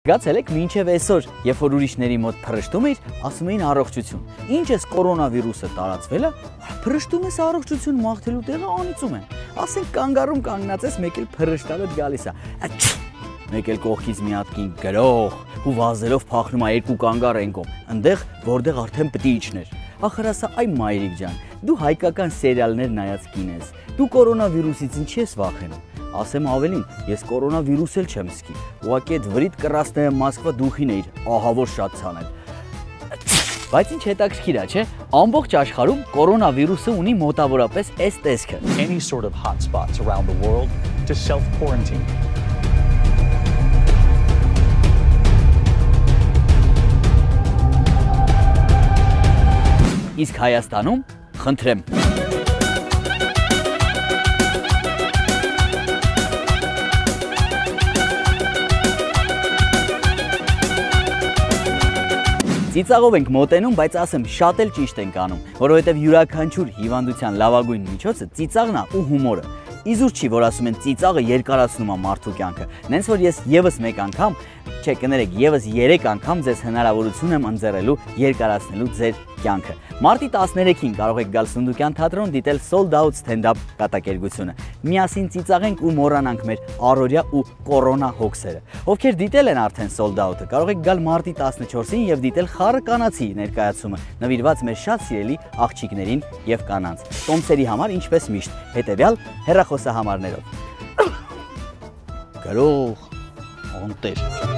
Գացել եք մինչև այսօր, երբ որ ուրիշների մոտ փռշտում էր, ասում էին առողջություն։ Ինչ էս կորոնավիրուսը տարածվել է, փռշտում ես առողջություն մաղթելու տեղը անիծում են։ Ասենք կանգառում կանգնած ես, մեկ էլ փռշտալդ գալիս է։ Մեկ էլ կողքից մի հատ կին գրող ու վազելով փախնում է երկու կանգառ են կողմ, այնտեղ որտեղ արդեն պիտի իջներ։ Ախր ասա, այ մայրիկ ջան, դու հայկական սերիալներ նայած կին ես։ Դու կորոնավիրուսից ինչ ես վախենում։ Ասեմ ավելին, ես կորոնավիրուս էլ չեմ զգի, ուղղակի այդ վրիդ կռասները Մոսկվա դուխին էիր, ահա որ շատ ցանել։ Բայց ինչ հետաքրքիր է, չէ՞, ամբողջ աշխարհում կորոնավիրուսը ունի մոտավորապես այս տեսքը։ Any sort of hotspots around the world to self-quarantine. Իսկ Հայաստանում, խնդրեմ, ծիծաղով ենք մոտենում, բայց ասեմ, շատ էլ ճիշտ ենք անում, որովհետև յուրաքանչյուր հիվանդության լավագույն միջոցը ծիծաղն է ու հումորը։ Իզուր չի, որ ասում են ծիծաղը երկարացնում է մարդու կյանքը։ Նենց որ ես եւս մեկ անգամ, չէ, կներեք, եւս 3 անգամ ձեզ հնարավորություն եմ ընձեռելու երկարացնելու ձեր կյանքը։ Մարտի 13-ին կարող եք գալ Սունդուկյան թատրոն դիտել Sold Out stand-up կատակերգությունը։ Միասին ծիծաղենք ու մոռանանք մեր առօրյա ու կորոնա հոգսերը։ Ովքեր դիտել են արդեն Sold Out-ը, կարող եք գալ մարտի 14-ին եւ դիտել Խառը կանացի ներկայացումը, նվիրված մեր շատ սիրելի աղջիկներին եւ կանանց։ Տոմսերի համար ինչպես միշտ, հետեւյալ հեռախոսահամարներով։ Գրող, անտեր։